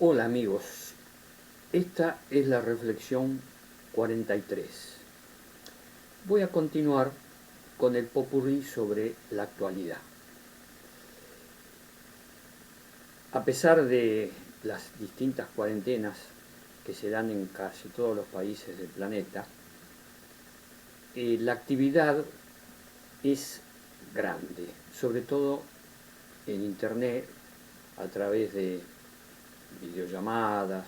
Hola amigos, esta es la reflexión 43. Voy a continuar con el popurrí sobre la actualidad. A pesar de las distintas cuarentenas que se dan en casi todos los países del planeta, la actividad es grande, sobre todo en internet, a través de videollamadas,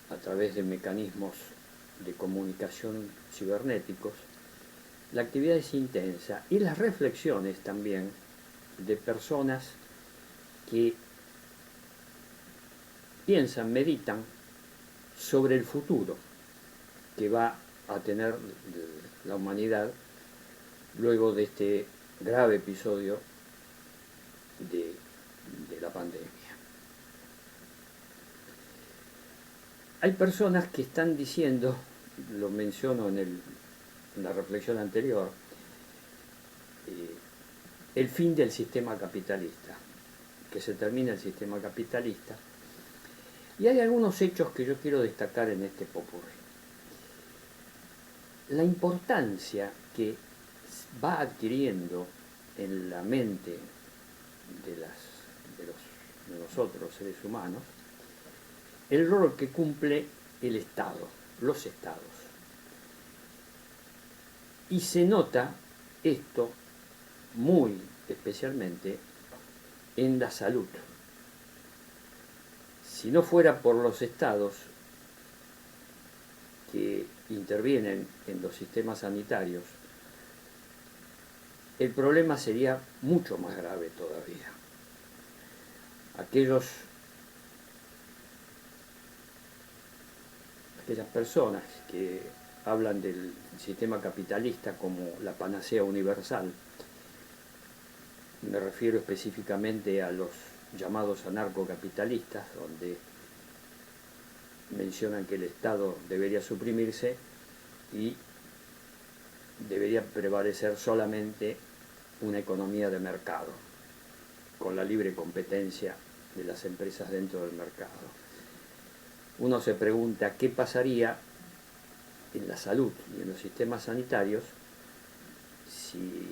a través de mecanismos de comunicación cibernéticos. La actividad es intensa y las reflexiones también de personas que piensan, meditan sobre el futuro que va a tener la humanidad luego de este grave episodio de la pandemia. Hay personas que están diciendo, lo menciono en la reflexión anterior, el fin del sistema capitalista, que se termina el sistema capitalista. Y hay algunos hechos que yo quiero destacar en este popurrí. La importancia que va adquiriendo en la mente de nosotros, seres humanos, el rol que cumple el Estado, los Estados. Y se nota esto muy especialmente en la salud. Si no fuera por los Estados que intervienen en los sistemas sanitarios, el problema sería mucho más grave todavía. Aquellas personas que hablan del sistema capitalista como la panacea universal, me refiero específicamente a los llamados anarcocapitalistas, donde mencionan que el Estado debería suprimirse y debería prevalecer solamente una economía de mercado, con la libre competencia de las empresas dentro del mercado. Uno se pregunta qué pasaría en la salud y en los sistemas sanitarios si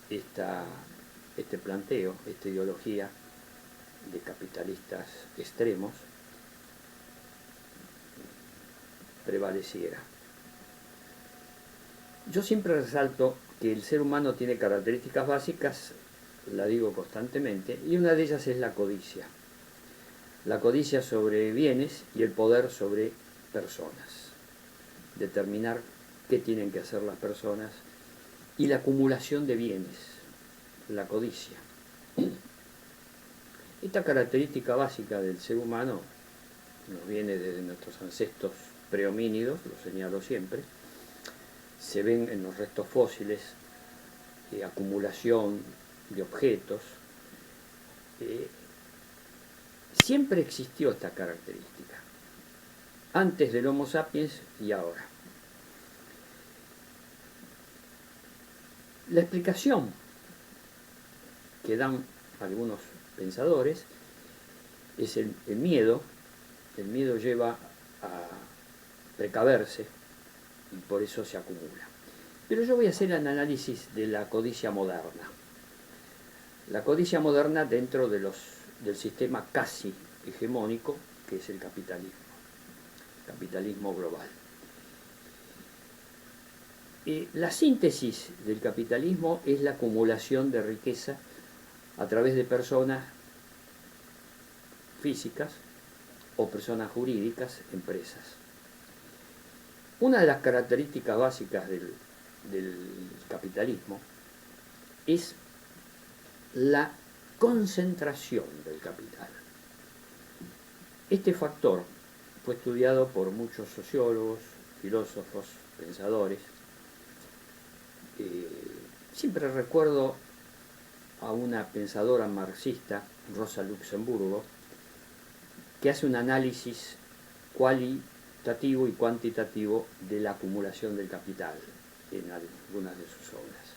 este planteo, esta ideología de capitalistas extremos prevaleciera. Yo siempre resalto que el ser humano tiene características básicas, la digo constantemente, y una de ellas es la codicia. La codicia sobre bienes y el poder sobre personas. Determinar qué tienen que hacer las personas y la acumulación de bienes, la codicia. Esta característica básica del ser humano nos viene desde nuestros ancestros prehomínidos, lo señalo siempre, se ven en los restos fósiles, acumulación de objetos. Siempre existió esta característica, antes del Homo sapiens y ahora. La explicación que dan algunos pensadores es el miedo. El miedo lleva a precaverse y por eso se acumula. Pero yo voy a hacer el análisis de la codicia moderna. La codicia moderna dentro del sistema casi hegemónico que es el capitalismo global. La síntesis del capitalismo es la acumulación de riqueza a través de personas físicas o personas jurídicas, empresas. Una de las características básicas del capitalismo es la concentración del capital. Este factor fue estudiado por muchos sociólogos, filósofos, pensadores. Siempre recuerdo a una pensadora marxista, Rosa Luxemburgo, que hace un análisis cualitativo y cuantitativo de la acumulación del capital en algunas de sus obras.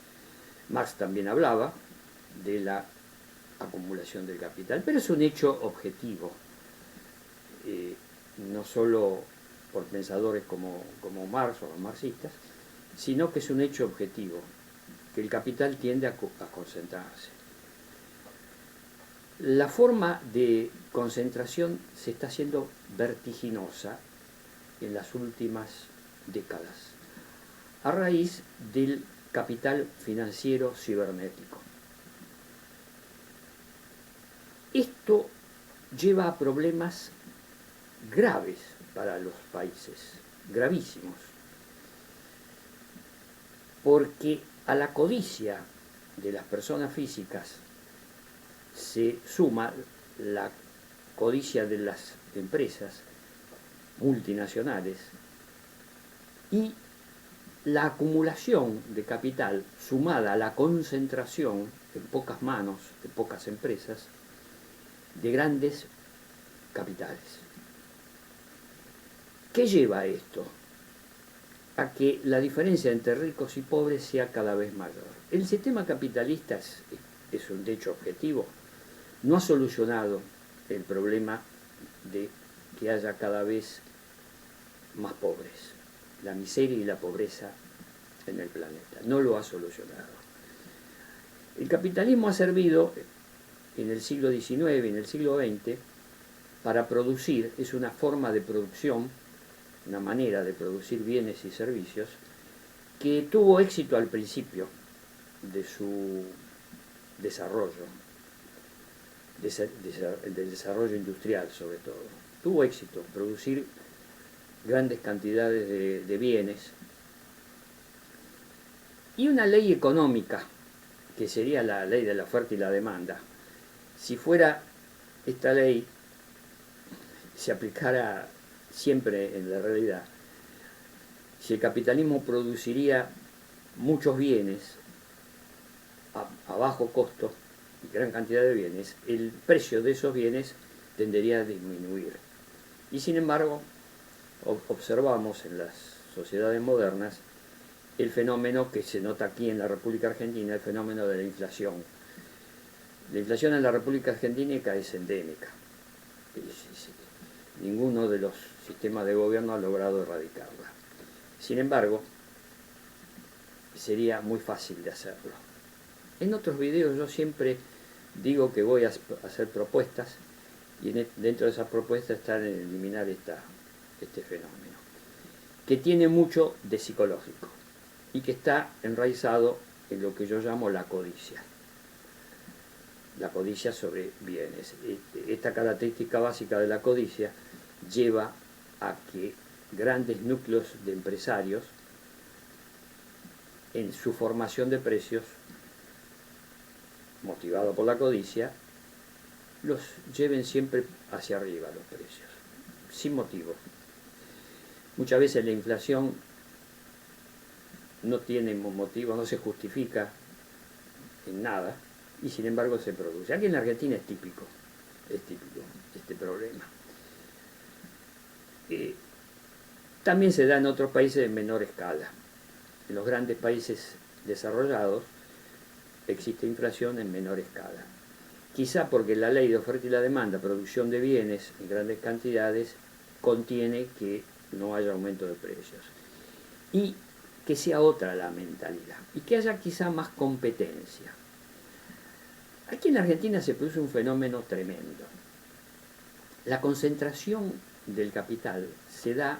Marx también hablaba de la acumulación del capital, pero es un hecho objetivo. no solo por pensadores como Marx o los marxistas, sino que es un hecho objetivo, que el capital tiende a concentrarse. La forma de concentración se está haciendo vertiginosa en las últimas décadas, a raíz del capital financiero cibernético. Esto lleva a problemas graves para los países, gravísimos, porque a la codicia de las personas físicas se suma la codicia de las empresas multinacionales y la acumulación de capital sumada a la concentración en pocas manos, de pocas empresas, de grandes capitales. ¿Qué lleva a esto? A que la diferencia entre ricos y pobres sea cada vez mayor. El sistema capitalista es un hecho objetivo. No ha solucionado el problema de que haya cada vez más pobres, la miseria y la pobreza en el planeta. No lo ha solucionado. El capitalismo ha servido en el siglo XIX y en el siglo XX para producir, es una forma de producción, una manera de producir bienes y servicios que tuvo éxito al principio de su desarrollo, del desarrollo industrial sobre todo. Tuvo éxito producir grandes cantidades de bienes y una ley económica, que sería la ley de la oferta y la demanda. Si fuera esta ley, se aplicara siempre en la realidad, si el capitalismo produciría muchos bienes a bajo costo, gran cantidad de bienes, el precio de esos bienes tendería a disminuir. Y sin embargo, observamos en las sociedades modernas el fenómeno que se nota aquí en la República Argentina, el fenómeno de la inflación. La inflación en la República Argentina es endémica. Ninguno de los sistemas de gobierno ha logrado erradicarla. Sin embargo, sería muy fácil de hacerlo. En otros videos yo siempre digo que voy a hacer propuestas y dentro de esas propuestas están en eliminar este fenómeno, que tiene mucho de psicológico y que está enraizado en lo que yo llamo la codicia sobre bienes. Esta característica básica de la codicia lleva a que grandes núcleos de empresarios en su formación de precios, motivado por la codicia, los lleven siempre hacia arriba los precios, sin motivo. Muchas veces la inflación no tiene motivo, no se justifica en nada, y sin embargo se produce. Aquí en la Argentina es típico este problema. También se da en otros países de menor escala. En los grandes países desarrollados existe inflación en menor escala. Quizá porque la ley de oferta y la demanda, producción de bienes en grandes cantidades, contiene que no haya aumento de precios. Y que sea otra la mentalidad. Y que haya quizá más competencia. Aquí en Argentina se produce un fenómeno tremendo. La concentración del capital se da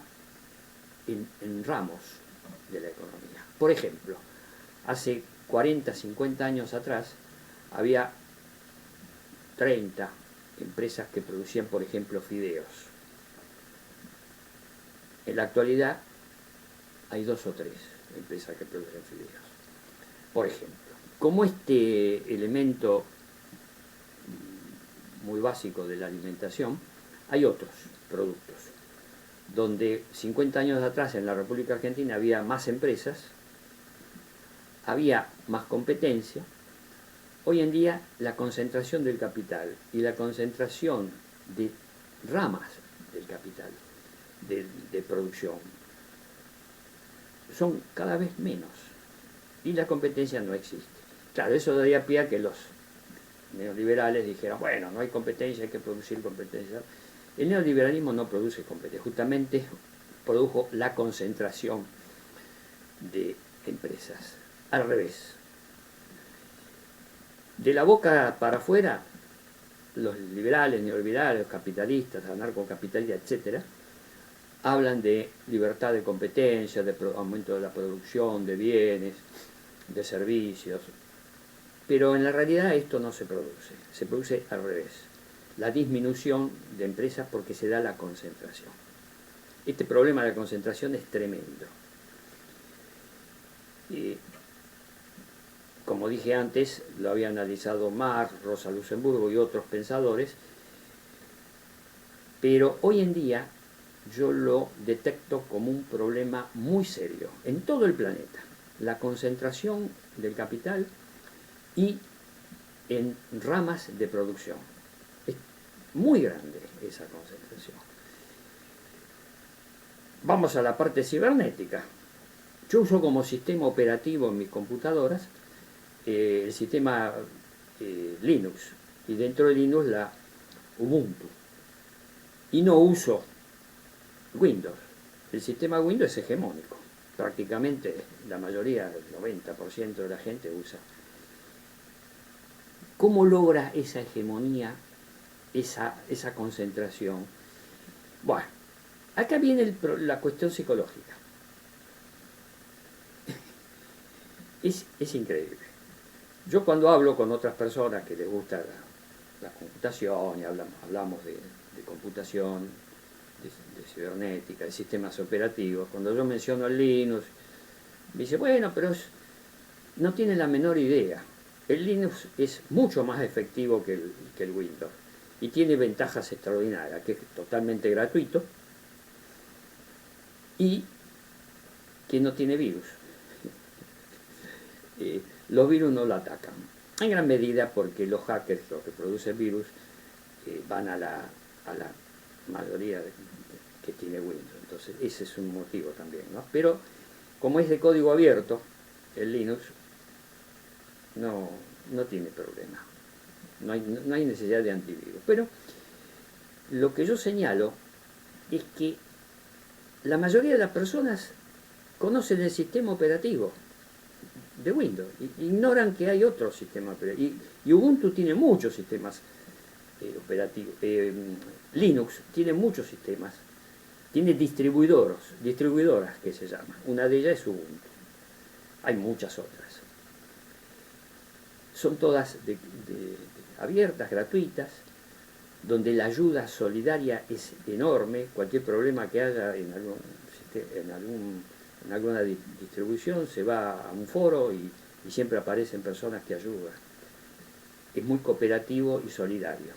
en ramos de la economía. Por ejemplo, hace 40, 50 años atrás había 30 empresas que producían, por ejemplo, fideos. En la actualidad hay 2 o 3 empresas que producen fideos. Por ejemplo, como este elemento muy básico de la alimentación, hay otros productos, donde 50 años atrás en la República Argentina había más empresas, había más competencia. Hoy en día la concentración del capital y la concentración de ramas del capital, de producción, son cada vez menos y la competencia no existe. Claro, eso daría pie a que los neoliberales dijeran, bueno, no hay competencia, hay que producir competencia. El neoliberalismo no produce competencia, justamente produjo la concentración de empresas. Al revés. De la boca para afuera, los liberales, neoliberales, los capitalistas, anarcocapitalistas, etcétera, hablan de libertad de competencia, de aumento de la producción, de bienes, de servicios, pero en la realidad esto no se produce al revés, la disminución de empresas porque se da la concentración. Este problema de la concentración es tremendo. Como dije antes, lo había analizado Marx, Rosa Luxemburgo y otros pensadores, pero hoy en día yo lo detecto como un problema muy serio en todo el planeta. La concentración del capital y en ramas de producción. Es muy grande esa concentración. Vamos a la parte cibernética. Yo uso como sistema operativo en mis computadoras el sistema Linux, y dentro de Linux la Ubuntu. Y no uso Windows. El sistema Windows es hegemónico. Prácticamente la mayoría, el 90% de la gente usa. ¿Cómo logra esa hegemonía, esa concentración? Bueno, acá viene la cuestión psicológica. Es increíble. Yo cuando hablo con otras personas que les gusta la computación y hablamos de computación, de cibernética, de sistemas operativos, cuando yo menciono el Linux, me dice, bueno, pero no tiene la menor idea. El Linux es mucho más efectivo que el Windows y tiene ventajas extraordinarias, que es totalmente gratuito y que no tiene virus. Los virus no lo atacan, en gran medida porque los hackers, los que producen virus, van a la mayoría que tiene Windows. Entonces ese es un motivo también, ¿no? Pero como es de código abierto, el Linux no tiene problema. No hay necesidad de antivirus. Pero lo que yo señalo es que la mayoría de las personas conocen el sistema operativo de Windows, ignoran que hay otro sistema operativo. Y Ubuntu tiene muchos sistemas operativos. Linux tiene muchos sistemas. Tiene distribuidoras que se llaman. Una de ellas es Ubuntu. Hay muchas otras. Son todas abiertas, gratuitas, donde la ayuda solidaria es enorme. Cualquier problema que haya en alguna distribución se va a un foro y siempre aparecen personas que ayudan. Es muy cooperativo y solidario.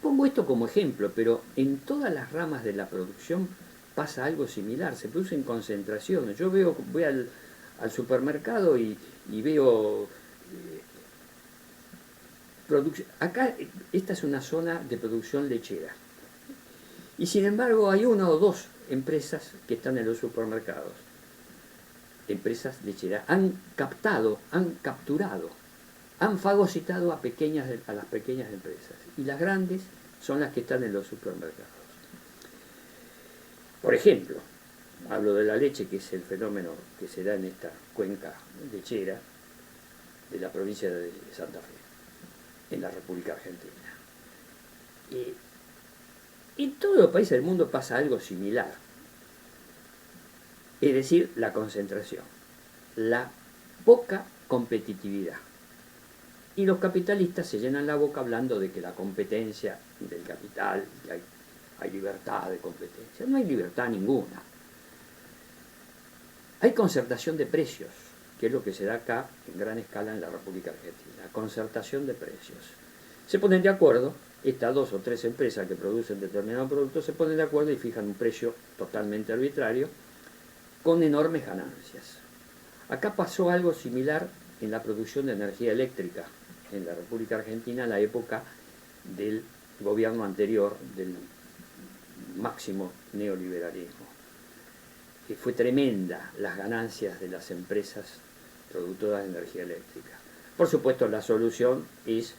Pongo esto como ejemplo, pero en todas las ramas de la producción pasa algo similar, se producen concentraciones. Yo voy al supermercado y veo acá esta es una zona de producción lechera. Y sin embargo hay una o dos empresas que están en los supermercados. Empresas lecheras han capturado, han fagocitado a las pequeñas empresas. Y las grandes son las que están en los supermercados. Por ejemplo, hablo de la leche, que es el fenómeno que se da en esta cuenca lechera de la provincia de Santa Fe, en la República Argentina. En todos los países del mundo pasa algo similar. Es decir, la concentración, la poca competitividad. Y los capitalistas se llenan la boca hablando de que la competencia del capital, que hay libertad de competencia. No hay libertad ninguna. Hay concertación de precios, que es lo que se da acá en gran escala en la República Argentina. Concertación de precios. Se ponen de acuerdo, estas 2 o 3 empresas que producen determinados productos se ponen de acuerdo y fijan un precio totalmente arbitrario con enormes ganancias. Acá pasó algo similar en la producción de energía eléctrica en la República Argentina en la época del gobierno anterior, del máximo neoliberalismo. Fue tremenda las ganancias de las empresas productoras de energía eléctrica. Por supuesto, la solución es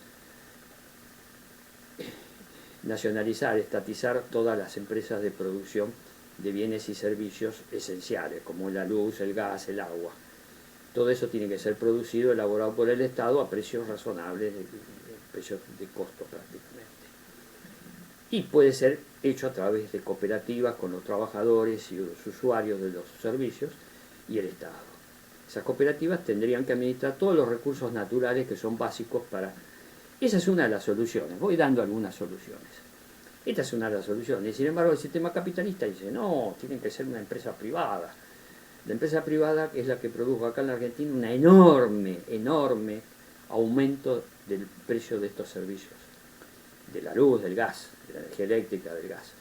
nacionalizar, estatizar todas las empresas de producción de bienes y servicios esenciales, como la luz, el gas, el agua. Todo eso tiene que ser producido, elaborado por el Estado a precios razonables, precios de costo prácticamente. Y puede ser hecho a través de cooperativas con los trabajadores y los usuarios de los servicios y el Estado. Esas cooperativas tendrían que administrar todos los recursos naturales que son básicos para... Esa es una de las soluciones. Voy dando algunas soluciones. Esta es una de las soluciones. Sin embargo, el sistema capitalista dice, no, tiene que ser una empresa privada. La empresa privada es la que produjo acá en la Argentina un enorme aumento del precio de estos servicios. De la luz, del gas, de la energía eléctrica, del gas.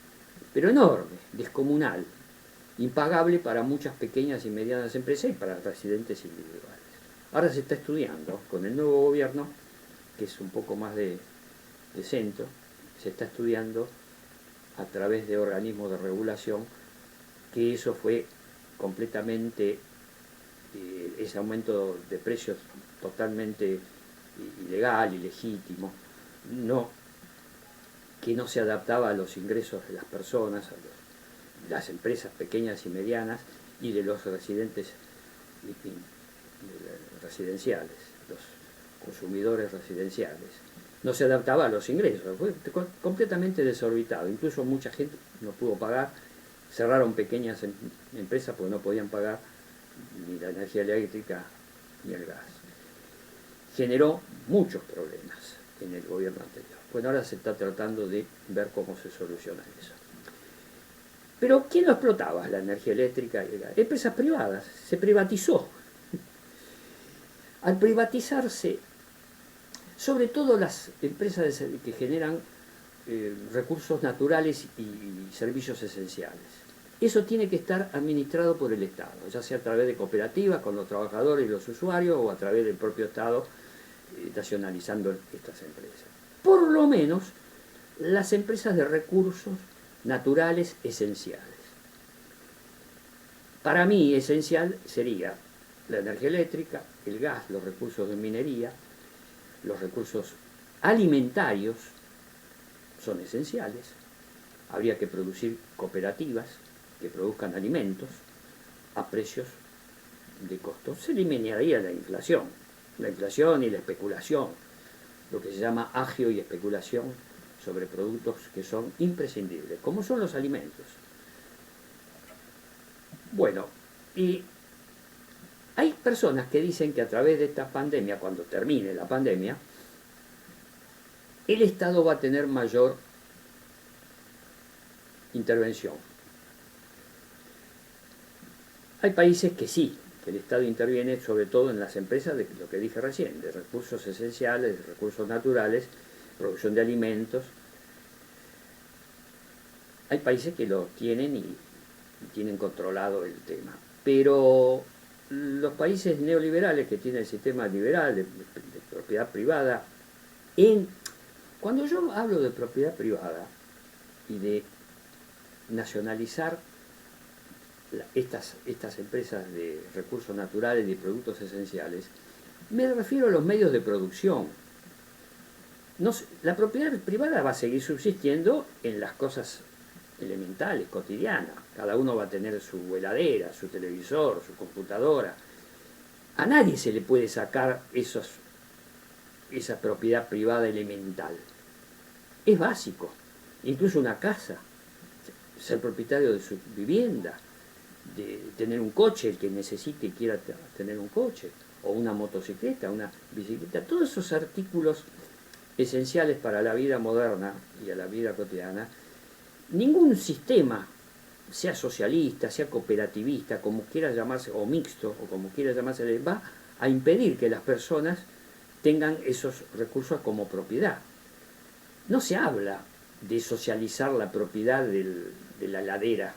Pero enorme, descomunal, impagable para muchas pequeñas y medianas empresas y para residentes individuales. Ahora se está estudiando con el nuevo gobierno, que es un poco más de centro, se está estudiando a través de organismos de regulación que eso fue completamente, ese aumento de precios totalmente ilegal, ilegítimo, que no se adaptaba a los ingresos de las personas, las empresas pequeñas y medianas y de los residentes residenciales, los consumidores residenciales. No se adaptaba a los ingresos, fue completamente desorbitado. Incluso mucha gente no pudo pagar, cerraron pequeñas empresas porque no podían pagar ni la energía eléctrica ni el gas. Generó muchos problemas en el gobierno anterior. Bueno, ahora se está tratando de ver cómo se soluciona eso. Pero ¿quién lo explotaba, la energía eléctrica y el gas? Empresas privadas, se privatizó. Al privatizarse, sobre todo las empresas que generan recursos naturales y servicios esenciales. Eso tiene que estar administrado por el Estado, ya sea a través de cooperativas con los trabajadores y los usuarios o a través del propio Estado nacionalizando estas empresas. Por lo menos las empresas de recursos naturales esenciales. Para mí esencial sería la energía eléctrica, el gas, los recursos de minería, los recursos alimentarios son esenciales. Habría que producir cooperativas que produzcan alimentos a precios de costo. Se eliminaría la inflación y la especulación, lo que se llama agio y especulación sobre productos que son imprescindibles, como son los alimentos. Bueno, y hay personas que dicen que a través de esta pandemia, cuando termine la pandemia, el Estado va a tener mayor intervención. Hay países que sí, que el Estado interviene sobre todo en las empresas de lo que dije recién, de recursos esenciales, de recursos naturales, producción de alimentos. Hay países que lo tienen y tienen controlado el tema. Pero los países neoliberales que tienen el sistema liberal de propiedad privada, cuando yo hablo de propiedad privada y de nacionalizar estas empresas de recursos naturales y de productos esenciales, me refiero a los medios de producción. La propiedad privada va a seguir subsistiendo en las cosas elementales, cotidianas. Cada uno va a tener su heladera, su televisor, su computadora. A nadie se le puede sacar esa propiedad privada elemental. Es básico. Incluso una casa, ser propietario de su vivienda, de tener un coche, el que necesite y quiera tener un coche, o una motocicleta, una bicicleta, todos esos artículos esenciales para la vida moderna y a la vida cotidiana. Ningún sistema, sea socialista, sea cooperativista, como quiera llamarse, o mixto, o como quiera llamarse, va a impedir que las personas tengan esos recursos como propiedad. No se habla de socializar la propiedad de la ladera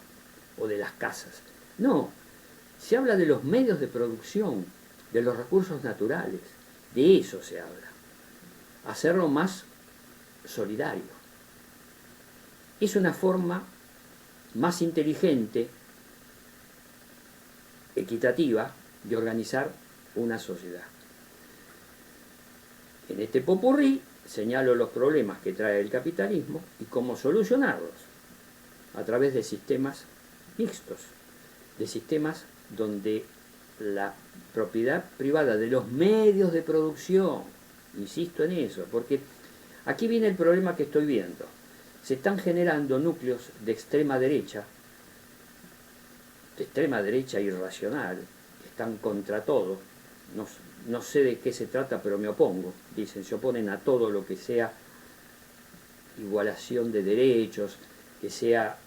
o de las casas. No, se habla de los medios de producción, de los recursos naturales. De eso se habla. Hacerlo más solidario. Es una forma más inteligente, equitativa, de organizar una sociedad. En este popurrí señalo los problemas que trae el capitalismo y cómo solucionarlos a través de sistemas mixtos, de sistemas donde la propiedad privada de los medios de producción, insisto en eso, porque aquí viene el problema que estoy viendo. Se están generando núcleos de extrema derecha irracional, que están contra todo. No sé de qué se trata, pero me opongo. Dicen, se oponen a todo lo que sea igualación de derechos, que sea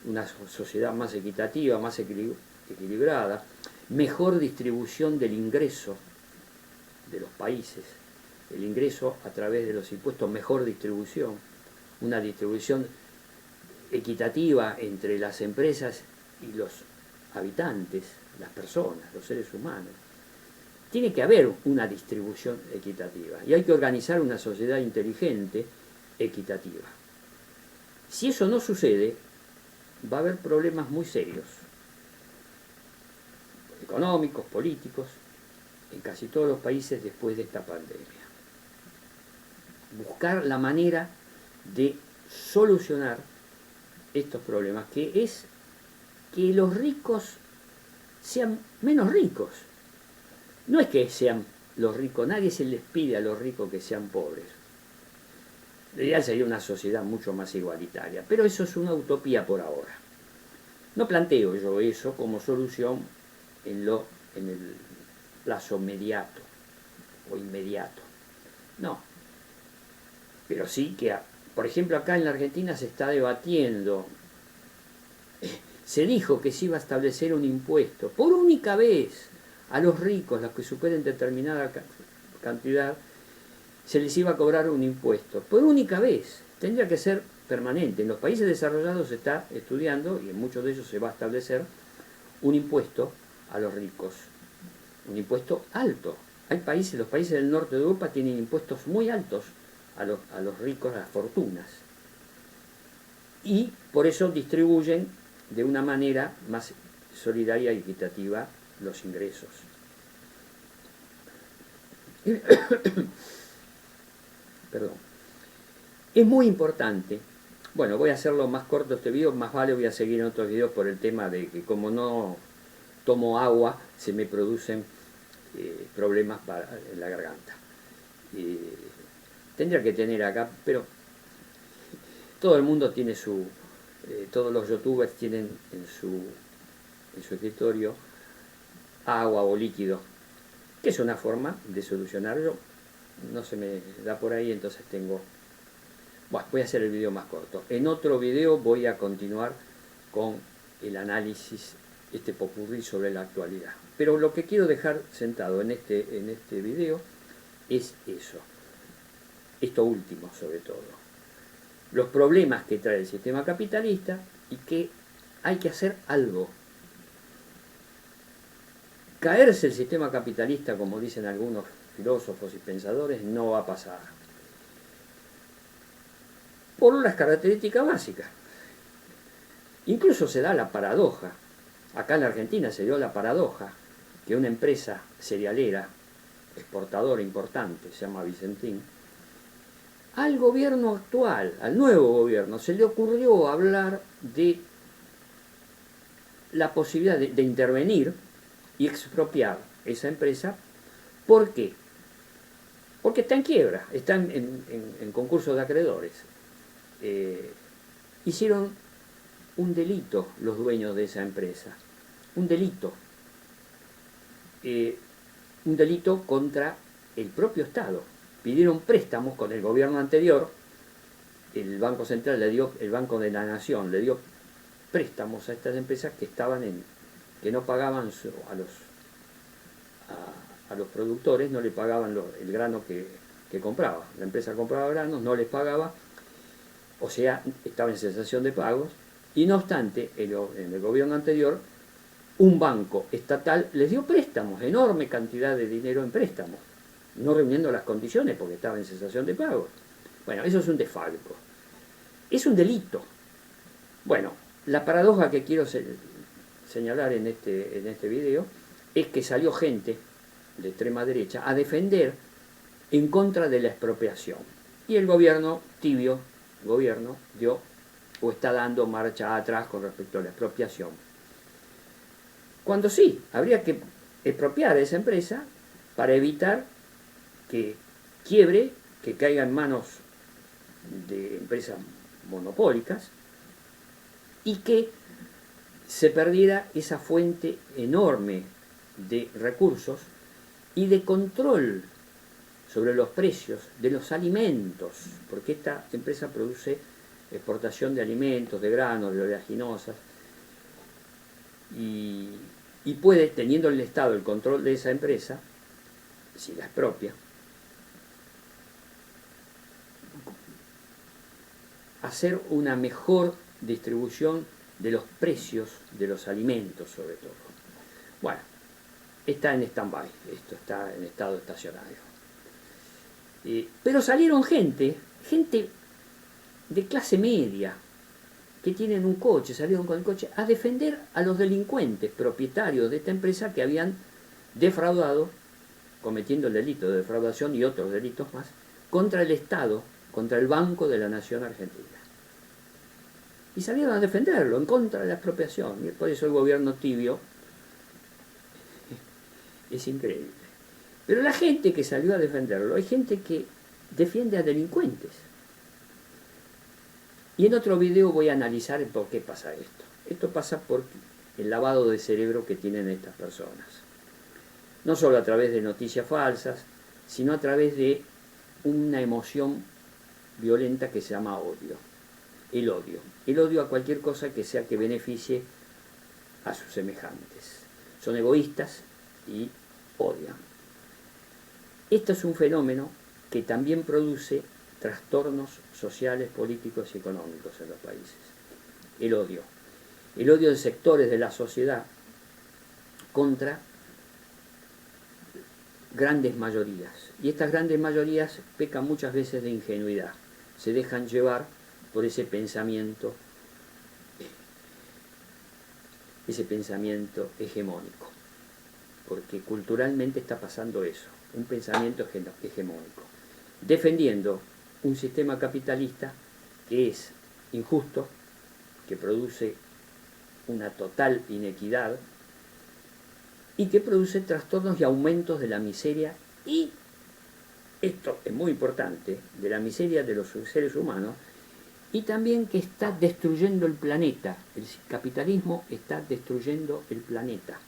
una sociedad más equitativa, más equilibrada, mejor distribución del ingreso de los países, el ingreso a través de los impuestos, mejor distribución, una distribución equitativa entre las empresas y los habitantes, las personas, los seres humanos. Tiene que haber una distribución equitativa y hay que organizar una sociedad inteligente, equitativa. Si eso no sucede, va a haber problemas muy serios, económicos, políticos, en casi todos los países después de esta pandemia. Buscar la manera de solucionar estos problemas, que es que los ricos sean menos ricos. No es que sean los ricos, nadie se les pide a los ricos que sean pobres. La idea sería una sociedad mucho más igualitaria, pero eso es una utopía por ahora. No planteo yo eso como solución en el plazo mediato o inmediato. No. Pero sí que, por ejemplo, acá en la Argentina se está debatiendo. Se dijo que se iba a establecer un impuesto por única vez a los ricos, los que superen determinada cantidad, se les iba a cobrar un impuesto. Por única vez. Tendría que ser permanente. En los países desarrollados se está estudiando, y en muchos de ellos se va a establecer, un impuesto a los ricos. Un impuesto alto. Hay países, los países del norte de Europa tienen impuestos muy altos a los ricos, a las fortunas. Y por eso distribuyen de una manera más solidaria y equitativa los ingresos. Perdón. Es muy importante, bueno, voy a hacerlo más corto este video, más vale voy a seguir en otros videos por el tema de que como no tomo agua, se me producen problemas en la garganta. Tendría que tener acá, pero todo el mundo tiene todos los youtubers tienen en su escritorio agua o líquido, que es una forma de solucionarlo. No se me da por ahí, entonces bueno, voy a hacer el video más corto. En otro video voy a continuar con el análisis, popurrí sobre la actualidad. Pero lo que quiero dejar sentado en este video es eso. Esto último sobre todo. Los problemas que trae el sistema capitalista y que hay que hacer algo. Caerse el sistema capitalista, como dicen algunos filósofos y pensadores, no va a pasar. Por las características básicas. Incluso se da la paradoja. Acá en la Argentina se dio la paradoja que una empresa cerealera, exportadora importante, se llama Vicentín, al gobierno actual, al nuevo gobierno, se le ocurrió hablar de la posibilidad de intervenir y expropiar esa empresa. ¿Por qué? Porque está en quiebra, está en concurso de acreedores. Hicieron un delito los dueños de esa empresa, un delito contra el propio Estado. Pidieron préstamos con el gobierno anterior, el Banco Central el Banco de la Nación le dio préstamos a estas empresas que no pagaban a los productores, no le pagaban el grano que compraba. La empresa compraba granos, no les pagaba, o sea, estaba en cesación de pagos, y no obstante, en el gobierno anterior, un banco estatal les dio préstamos, enorme cantidad de dinero en préstamos, no reuniendo las condiciones porque estaba en cesación de pagos. Bueno, eso es un desfalco. Es un delito. Bueno, la paradoja que quiero señalar en este video es que salió gente de extrema derecha a defender en contra de la expropiación. Y el gobierno tibio, dio o está dando marcha atrás con respecto a la expropiación. Cuando sí, habría que expropiar a esa empresa para evitar que quiebre, que caiga en manos de empresas monopólicas y que se perdiera esa fuente enorme de recursos y de control sobre los precios de los alimentos, porque esta empresa produce exportación de alimentos, de granos, de oleaginosas, y puede, teniendo el Estado el control de esa empresa, si la expropia, hacer una mejor distribución de los precios de los alimentos, sobre todo. Bueno, está en stand-by, esto está en estado estacionario. Pero salieron gente de clase media, que tienen un coche, salieron con el coche, a defender a los delincuentes propietarios de esta empresa que habían defraudado, cometiendo el delito de defraudación y otros delitos más, contra el Estado, contra el Banco de la Nación Argentina. Y salieron a defenderlo, en contra de la expropiación. Y por eso el gobierno tibio es increíble. Pero la gente que salió a defenderlo, hay gente que defiende a delincuentes. Y en otro video voy a analizar por qué pasa esto. Esto pasa por el lavado de cerebro que tienen estas personas. No solo a través de noticias falsas, sino a través de una emoción violenta que se llama odio. El odio. El odio a cualquier cosa que sea que beneficie a sus semejantes. Son egoístas y odian. Esto es un fenómeno que también produce trastornos sociales, políticos y económicos en los países. El odio. El odio de sectores de la sociedad contra grandes mayorías. Y estas grandes mayorías pecan muchas veces de ingenuidad. Se dejan llevar por ese pensamiento hegemónico. Porque culturalmente está pasando eso, un pensamiento hegemónico. Defendiendo un sistema capitalista que es injusto, que produce una total inequidad y que produce trastornos y aumentos de la miseria y, esto es muy importante, de la miseria de los seres humanos, y también que está destruyendo el planeta. El capitalismo está destruyendo el planeta,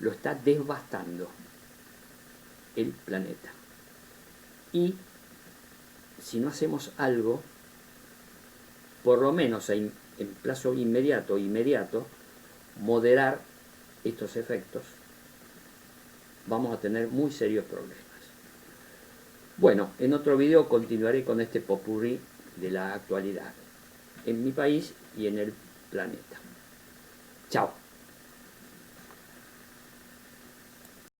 lo está devastando el planeta. Y si no hacemos algo, por lo menos en plazo inmediato, moderar estos efectos, vamos a tener muy serios problemas. Bueno, en otro video continuaré con este popurrí de la actualidad en mi país y en el planeta. Chao.